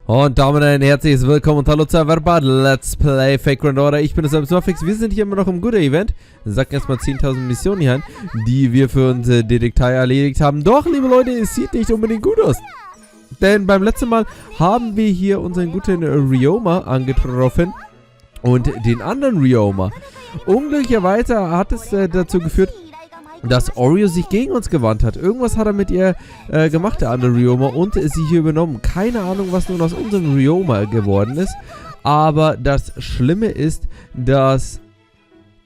Und damit ein herzliches Willkommen und hallo zu Verbal Let's Play Fake Grand Order. Ich bin das Smurfix. Wir sind hier immer noch im Good-Event. Wir sagen erstmal 10.000 Missionen hier an, die wir für unsere Detektei erledigt haben. Doch, liebe Leute, es sieht nicht unbedingt gut aus. Denn beim letzten Mal haben wir hier unseren guten Ryoma angetroffen und den anderen Ryoma. Unglücklicherweise hat es dazu geführt, dass Oreo sich gegen uns gewandt hat. Irgendwas hat er mit ihr gemacht, der andere Ryoma, und sie hier übernommen. Keine Ahnung, was nun aus unserem Ryoma geworden ist. Aber das Schlimme ist, dass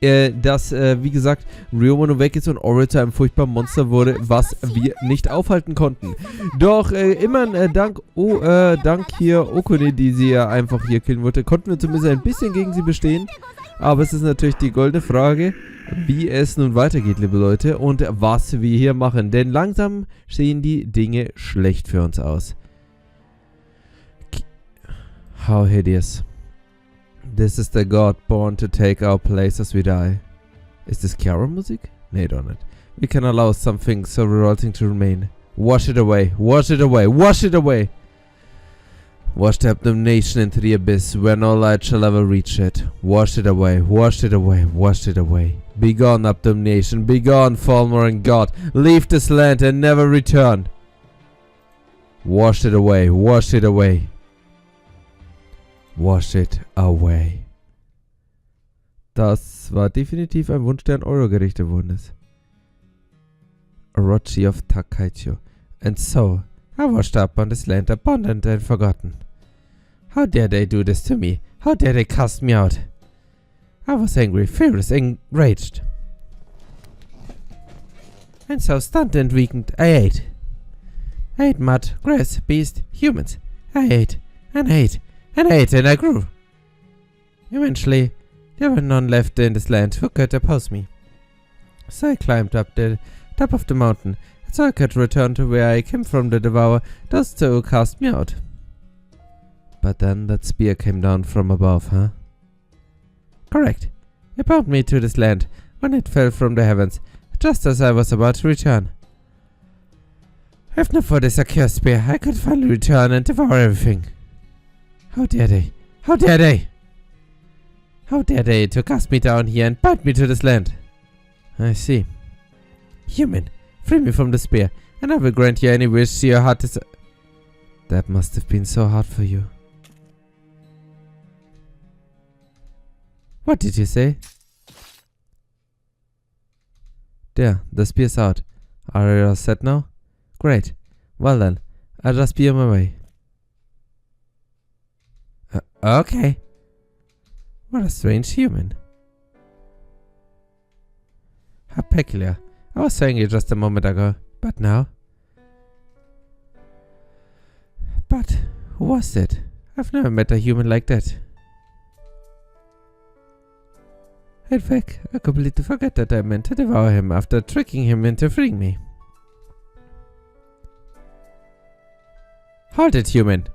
wie gesagt, Ryoma nun weg ist und Oreo zu einem furchtbaren Monster wurde, was wir nicht aufhalten konnten. Doch immerhin dank hier Okune, die sie ja einfach hier killen wollte, konnten wir zumindest ein bisschen gegen sie bestehen. Aber es ist natürlich die goldene Frage, wie es nun weitergeht, liebe Leute, und was wir hier machen. Denn langsam sehen die Dinge schlecht für uns aus. How hideous. This is the God born to take our place as we die. Is this Chiara-Musik? Nee, doch nicht. We can allow something so revolting to remain. Wash it away, wash it away, wash it away! Wash the abomination into the abyss, where no light shall ever reach it. Wash it away, wash it away, wash it away. Be gone, abomination, be gone, fallen God. Leave this land and never return. Wash it away, wash it away. Wash it away. Das war definitiv ein Wunsch, der an Oreo gerichtet worden ist. Orochi of Takaicho. And so, I washed up on this land abandoned and forgotten. How dare they do this to me? How dare they cast me out? I was angry, furious, enraged. And so stunned and weakened, I ate. I ate mud, grass, beast, humans. I ate, and ate, and ate, and I grew. Eventually, there were none left in this land who could oppose me. So I climbed up the top of the mountain, so I could return to where I came from to devour those two who cast me out. But then that spear came down from above, huh? Correct. It bound me to this land when it fell from the heavens, just as I was about to return. If not for this accursed spear, I could finally return and devour everything. How dare they? How dare they? How dare they to cast me down here and bind me to this land? I see. Human, free me from the spear, and I will grant you any wish your heart desires. That must have been so hard for you. What did you say? There, the spear's out. Are you all set now? Great. Well then, I'll just be on my way. Okay. What a strange human. How peculiar. I was saying it just a moment ago, but now? But who was it? I've never met a human like that. In fact, I completely forgot that I meant to devour him after tricking him into freeing me. Halt it, human!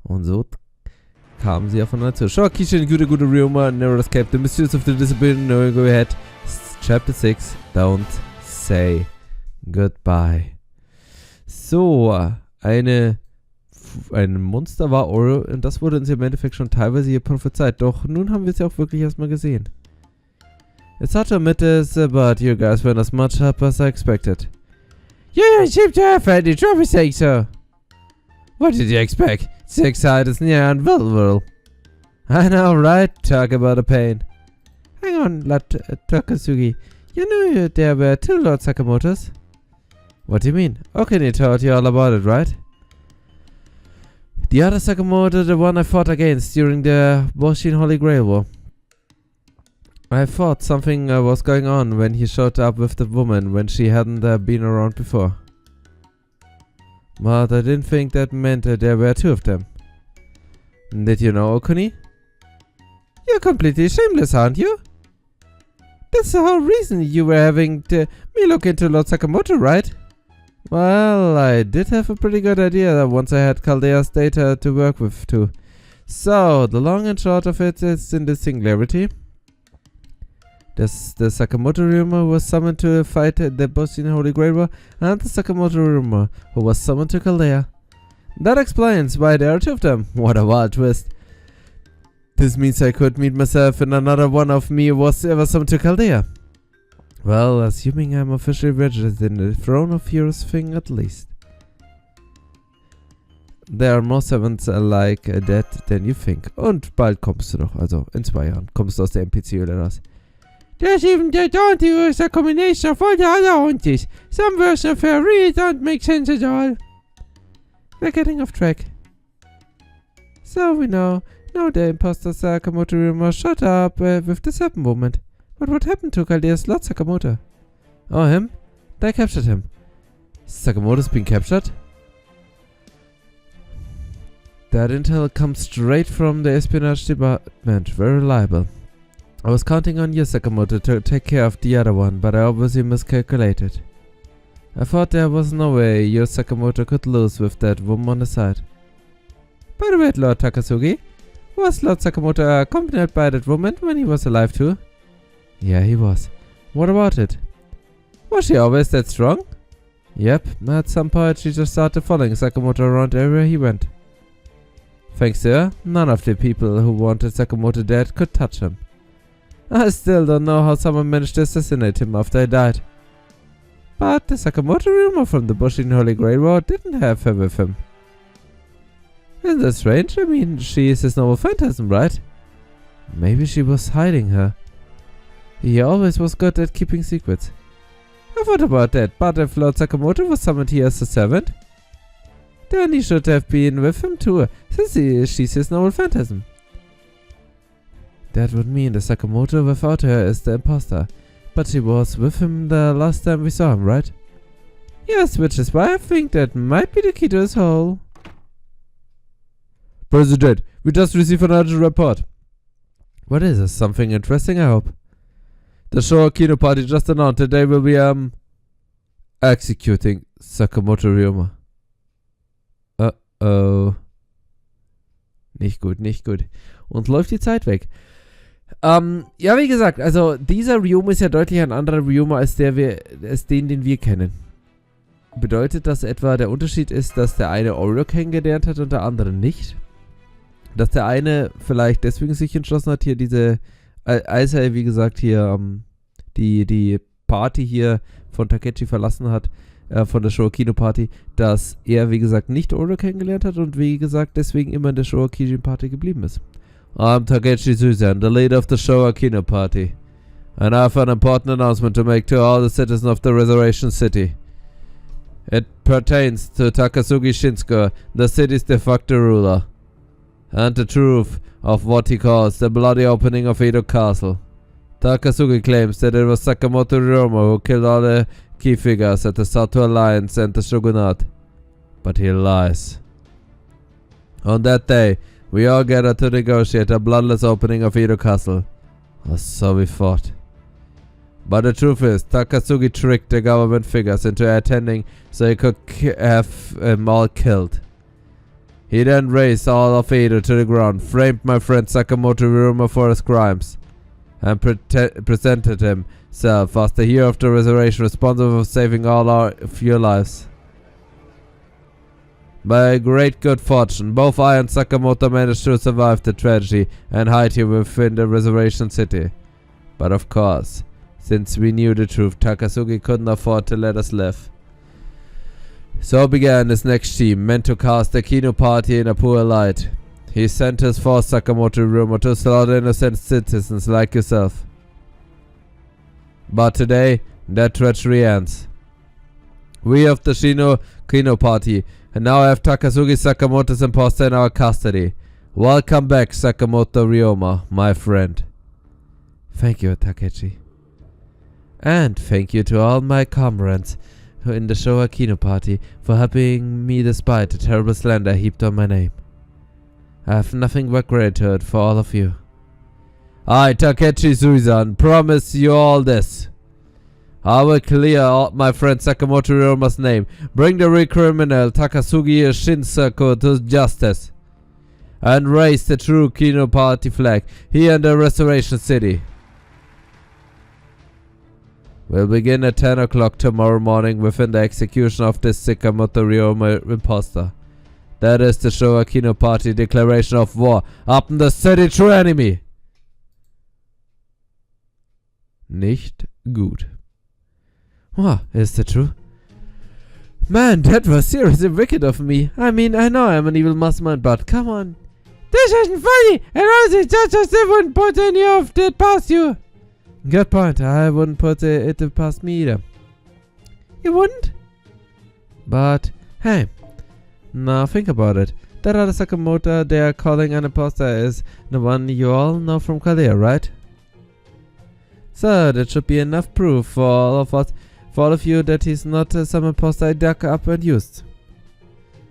Und so kamen sie aufeinander zu. Sure, Kishin, gute Ryoma, never escape the mysteries of the discipline, no go ahead. Chapter 6, don't say goodbye. So, ein Monster war Oreo, und das wurde uns im Endeffekt schon teilweise hier prophezeit. Doch nun haben wir es ja auch wirklich erstmal gesehen. It's hard to admit this, but you guys weren't as much help as I expected. You don't seem to have any trouble saying so. What did you expect? 6 is near unbelievable. I know, right? Talk about a pain. Hang on, Lord Takasugi. You knew there were 2 Lord Sakamotos? What do you mean? Okane told you all about it, right? The other Sakamoto, the one I fought against during the Boshin Holy Grail War. I thought something was going on when he showed up with the woman when she hadn't been around before. But I didn't think that meant there were 2 of them. Did you know, Okuni? You're completely shameless, aren't you? That's the whole reason you were having me look into Lord Sakamoto, right? Well, I did have a pretty good idea once I had Caldea's data to work with too. So, the long and short of it is in the singularity. The Sakamoto Ryoma was summoned to fight the Bushin Holy Grail War, and the Sakamoto Ryoma, who was summoned to Chaldea. That explains why there are two of them. What a wild twist. This means I could meet myself and another one of me was ever summoned to Chaldea. Well, assuming I'm officially registered in the Throne of Heroes thing at least. There are more servants like that than you think. Und bald kommst du doch, also in 2 Jahren, kommst du aus der NPC-Höhle raus. There's even the Dante who is a combination of all the other haunties. Some version of her really don't make sense at all. We're getting off track. So we know. Now the imposter Sakamoto Ryoma shot up with the serpent movement. But what happened to Chaldea's Lord Sakamoto? Oh, him? They captured him. Sakamoto's been captured? That intel comes straight from the espionage department. Very reliable. I was counting on you, Sakamoto, to take care of the other one, but I obviously miscalculated. I thought there was no way your Sakamoto could lose with that woman on the side. By the way, Lord Takasugi, was Lord Sakamoto accompanied by that woman when he was alive too? Yeah, he was. What about it? Was she always that strong? Yep, at some point she just started following Sakamoto around everywhere he went. Thanks to her, none of the people who wanted Sakamoto dead could touch him. I still don't know how someone managed to assassinate him after he died. But the Sakamoto Ryoma from the Bushin Holy Grail War didn't have her with him. Isn't that strange? I mean, she is his noble phantasm, right? Maybe she was hiding her. He always was good at keeping secrets. I thought about that, but if Lord Sakamoto was summoned here as a servant, then he should have been with him too, since she's his noble phantasm. That would mean the Sakamoto without her is the imposter, but she was with him the last time we saw him, right? Yes, which is why I think that might be the key to his whole... President, we just received an urgent report. What is this? Something interesting, I hope. The Showa Kino Party just announced that they will be, executing Sakamoto Ryoma. Uh-oh. Nicht gut, nicht gut. Und läuft die Zeit weg. Ja, wie gesagt, also dieser Ryoma ist ja deutlich ein anderer Ryoma als den wir kennen. Bedeutet das etwa, der Unterschied ist, dass der eine Oreo kennengelernt hat und der andere nicht? Dass der eine vielleicht deswegen sich entschlossen hat, hier diese, als er, wie gesagt, hier die Party hier von Takechi verlassen hat, von der Showa Kino Party, dass er, wie gesagt, nicht Oreo kennengelernt hat und, wie gesagt, deswegen immer in der Showa Kino Party geblieben ist. I'm Takechi Suzan, the leader of the Showa Kino Party, and I have an important announcement to make to all the citizens of the Resurrection City. It pertains to Takasugi Shinsuke, the city's de facto ruler, and the truth of what he calls the bloody opening of Edo Castle. Takasugi claims that it was Sakamoto Ryoma who killed all the key figures at the Sato Alliance and the Shogunate. But he lies. On that day, we all gathered to negotiate a bloodless opening of Edo Castle. Or so we thought. But the truth is, Takasugi tricked the government figures into attending so he could have them all killed. He then razed all of Edo to the ground, framed my friend Sakamoto Ryoma for his crimes, and presented himself as the hero of the resurrection responsible for saving all of your lives. By great good fortune, both I and Sakamoto managed to survive the tragedy and hide here within the Resurrection City. But of course, since we knew the truth, Takasugi couldn't afford to let us live. So began his next scheme, meant to cast the Kino Party in a poor light. He sent his force Sakamoto Ryoma to slaughter innocent citizens like yourself. But today, that treachery ends. We of the Shino Kino Party and now have Takasugi Sakamoto's imposter in our custody. Welcome back, Sakamoto Ryoma, my friend. Thank you, Takechi. And thank you to all my comrades in the Showa Kino Party for helping me despite the terrible slander heaped on my name. I have nothing but gratitude for all of you. I, Takechi Suzan, promise you all this. I will clear my friend Sakamoto Ryoma's name, bring the real criminal Takasugi Shinsaku to justice, and raise the true Kino Party flag here in the Restoration City. We'll begin at 10 o'clock tomorrow morning within the execution of this Sakamoto Ryoma imposter. That is to show Akino Party declaration of war upon the city true enemy. Nicht gut. Wow, is that true? Man, that was seriously wicked of me. I mean, I know I'm an evil mastermind, but come on. This isn't funny, and also just as they wouldn't put any of that past you. Good point, I wouldn't put it past me either. You wouldn't? But, hey, now think about it. That other Sakamoto they are calling an imposter is the one you all know from Kalea, right? So, that should be enough proof for all of you that he's not some imposter I dug up and used.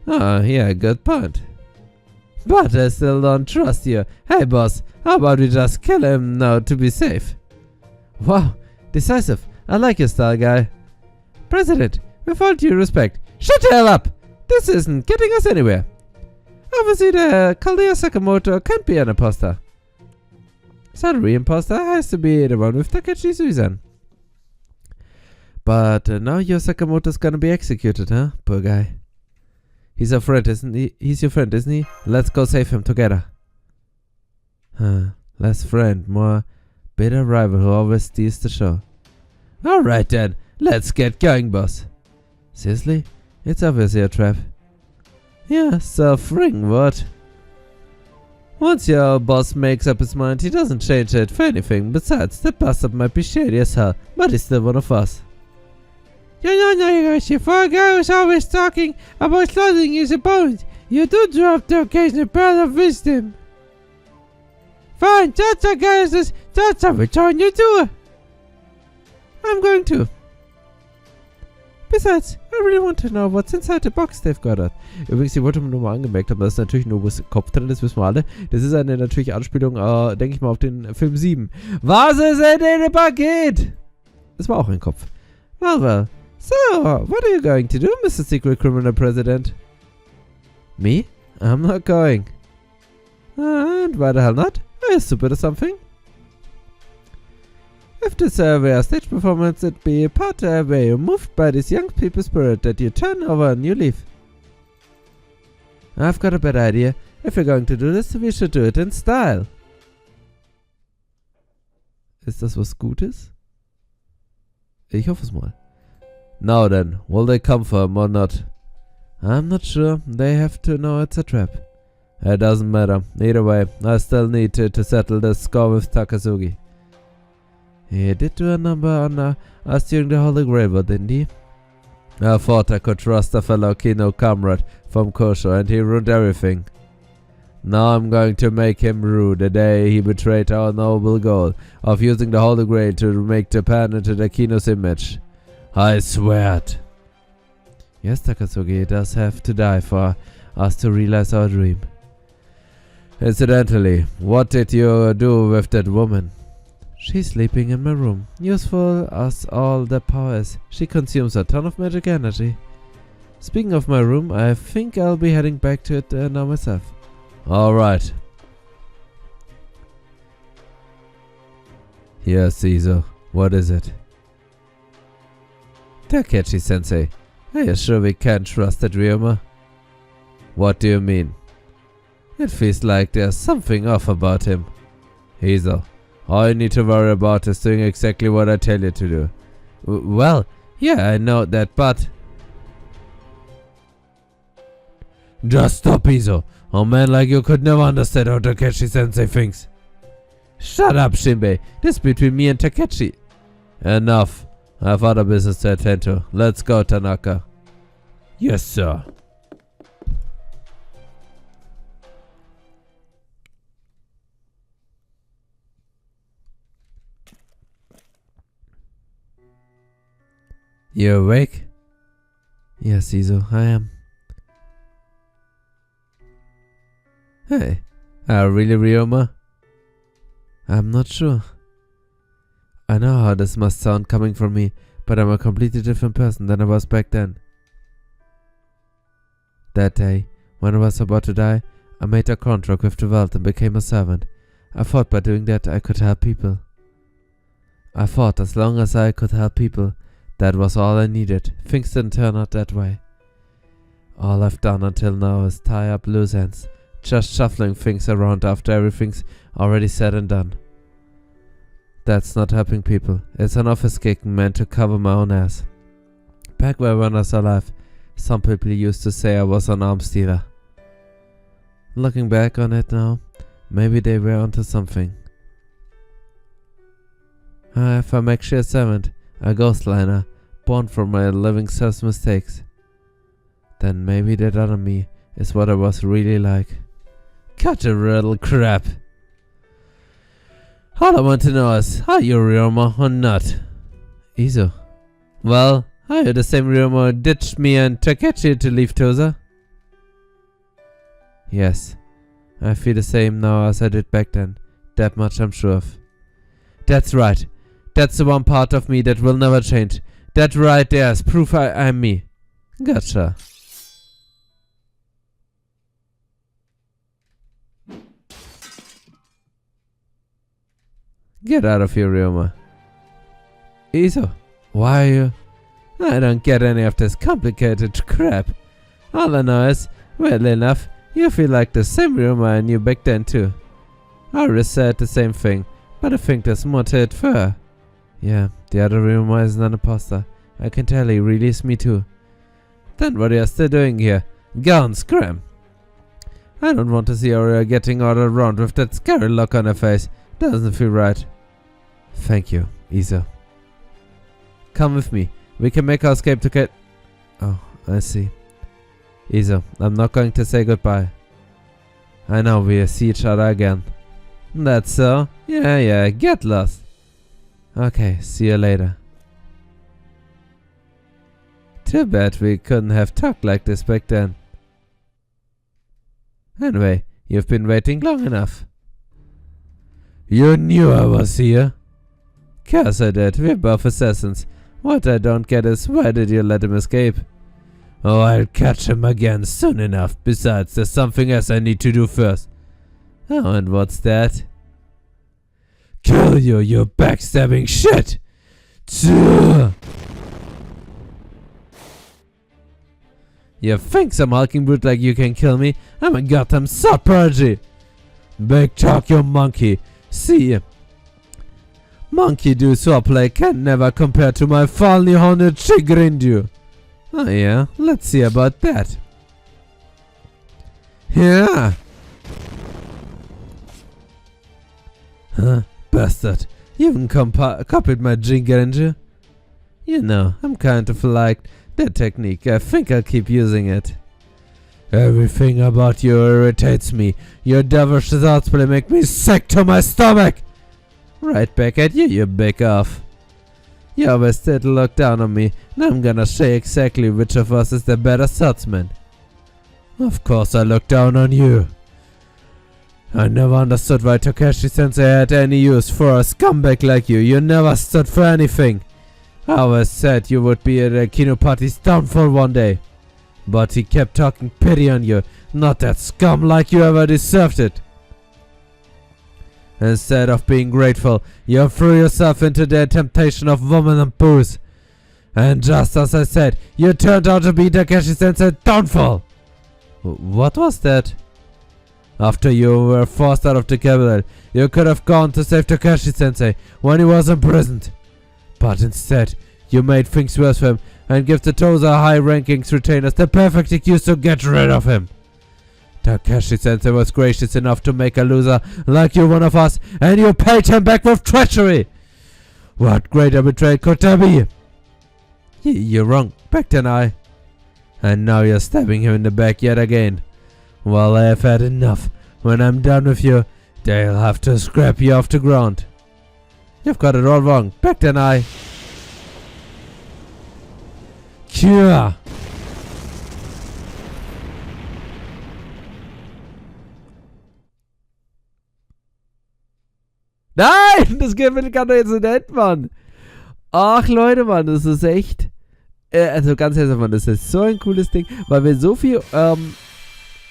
Ah, yeah, good point. But I still don't trust you. Hey boss, how about we just kill him now to be safe? Wow, decisive. I like your style, guy. President, with all due respect, shut the hell up! This isn't getting us anywhere. Obviously the Kalea Sakamoto can't be an imposter. So the real imposter has to be the one with Takechi Suizan. But now your Sakamoto's gonna be executed, huh? Poor guy. He's our friend, isn't he? He's your friend, isn't he? Let's go save him together. Less friend, more bitter rival who always steals the show. Alright then, let's get going, boss. Seriously? It's obviously a trap. Yeah, self-ring, what? Once your boss makes up his mind, he doesn't change it for anything. Besides, that bastard might be shady as hell, but he's still one of us. You know, for a guy who's always talking about slaughtering his opponent, you do drop the occasional pearl of wisdom. Fine, Chacha guys, Chacha, return your tour. I'm going to. Besides, I really want to know what's inside the box they've got it. Übrigens, ich wollte mir nur mal angemerkt haben, dass natürlich Nobus Kopf drin ist, wissen wir alle. Das ist eine natürliche Anspielung, denke ich mal, auf den Film 7. Was ist in dem Paket? Das war auch ein Kopf. Well. So, what are you going to do, Mr. Secret Criminal President? Me? I'm not going. And why the hell not? Are you stupid or something? If this were a stage performance, it'd be a part where you're moved by this young people's spirit that you turn over a new leaf. I've got a better idea. If we're going to do this, we should do it in style. Ist das was Gutes? Ich hoffe es mal. Now then, will they come for him or not? I'm not sure. They have to know it's a trap. It doesn't matter. Either way, I still need to settle the score with Takasugi. He did do a number on us during the Holy Grail, didn't he? I thought I could trust a fellow Kino comrade from Kosho, and he ruined everything. Now I'm going to make him rue the day he betrayed our noble goal of using the Holy Grail to make Japan into the Kino's image. I swear it. Yes, Takasugi does have to die for us to realize our dream. Incidentally, what did you do with that woman? She's sleeping in my room. Useful as all that power is, she consumes a ton of magic energy. Speaking of my room, I think I'll be heading back to it now myself. Alright. Yes, Caesar. What is it? Takechi-sensei, are you sure we can't trust that Ryoma? What do you mean? It feels like there's something off about him. Hazel, all you need to worry about is doing exactly what I tell you to do. Well, yeah, I know that, but... Just stop, Izo. A man like you could never understand how Takechi-sensei thinks. Shut up, Shinbei. This is between me and Takechi. Enough. I have other business to attend to. Let's go, Tanaka. Yes, sir. You awake? Yes, Izo, I am. Hey, really, Ryoma? I'm not sure. I know how this must sound coming from me, but I'm a completely different person than I was back then. That day, when I was about to die, I made a contract with the world and became a servant. I thought by doing that I could help people. I thought as long as I could help people, that was all I needed. Things didn't turn out that way. All I've done until now is tie up loose ends, just shuffling things around after everything's already said and done. That's not helping people. It's an office gig meant to cover my own ass. Back when I was alive, some people used to say I was an arms dealer. Looking back on it now, maybe they were onto something. If I'm actually a servant, a ghostliner, born from my living self's mistakes, then maybe that other me is what I was really like. Cut a little crap. All I want to know is, are you Ryoma or not? Izo. Well, are you the same Ryoma who ditched me and Takechi to leave Toza? Yes. I feel the same now as I did back then. That much I'm sure of. That's right. That's the one part of me that will never change. That right there is proof I'm me. Gotcha. Get out of here, Ryoma. Izo, why are you? I don't get any of this complicated crap. All I know is, weirdly enough, you feel like the same Ryoma I knew back then too. Iris said the same thing, but I think there's more to it for her. Yeah, the other Ryoma is an imposter. I can tell he really is me too. Then what are you still doing here? Go and scram. I don't want to see Aria getting ordered around with that scary look on her face. Doesn't feel right. Thank you, Izo. Come with me. We can make our escape to get... Oh, I see. Izo, I'm not going to say goodbye. I know we'll see each other again. That's so? Yeah, get lost. Okay, see you later. Too bad we couldn't have talked like this back then. Anyway, you've been waiting long enough. You knew I was here. Course I did, we're both assassins. What I don't get is, why did you let him escape? Oh, I'll catch him again soon enough. Besides, there's something else I need to do first. Oh, and what's that? Kill you, you backstabbing shit! You think some hulking brute like you can kill me? I'm a goddamn sword prodigy! Big talk, you monkey. See, monkey do swordplay can never compare to my fall Nihon Chigrindu. Oh yeah, let's see about that. Yeah. Huh, bastard. You even copied my Jingerenju. You know, I'm kind of like that technique. I think I'll keep using it. Everything about you irritates me. Your devilish swordplay make me sick to my stomach. Right back at you, you big off. You always did look down on me, and I'm gonna show you exactly which of us is the better swordsman. Of course I look down on you. I never understood why Takeshi-sensei had any use for a scumbag like you. You never stood for anything. I always said you would be at a Kino party's downfall one day. But he kept talking pity on you, not that scum like you ever deserved it. Instead of being grateful, you threw yourself into the temptation of women and booze. And just as I said, you turned out to be Takeshi-sensei's downfall. What was that? After you were forced out of the capital, you could have gone to save Takeshi-sensei when he was imprisoned. But instead, you made things worse for him and give the Toza high-ranking retainers the perfect excuse to get rid of him. Takeshi-sensei was gracious enough to make a loser like you one of us, and you paid him back with treachery! What greater betrayal could there be? You're wrong, back then And now you're stabbing him in the back yet again. Well, I have had enough. When I'm done with you, they'll have to scrap you off the ground. You've got it all wrong, back then Cure! Nein, das geht mir gar nicht so nett, Mann. Ach, Leute, Mann, das ist echt... also ganz ehrlich, Mann, das ist so ein cooles Ding, weil wir so viel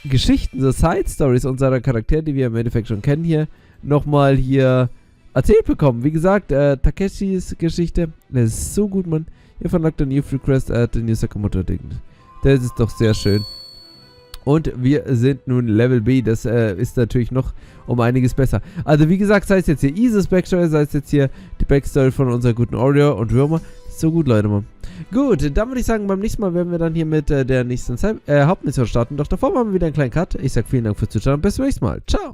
Geschichten, so Side-Stories unserer Charaktere, die wir im Endeffekt schon kennen hier, nochmal hier erzählt bekommen. Wie gesagt, Takeshis Geschichte, das ist so gut, Mann. Ihr verlangt a new free quest at the new Sakamoto-Ding. Das ist doch sehr schön. Und wir sind nun Level B. Das ist natürlich noch um einiges besser. Also wie gesagt, sei es jetzt hier Isis Backstory, sei es jetzt hier die Backstory von unserer guten Oreo und Würmer. So gut, Leute, Mann. Gut, dann würde ich sagen, beim nächsten Mal werden wir dann hier mit der nächsten Hauptmission starten. Doch davor machen wir wieder einen kleinen Cut. Ich sage vielen Dank fürs Zuschauen und bis zum nächsten Mal. Ciao.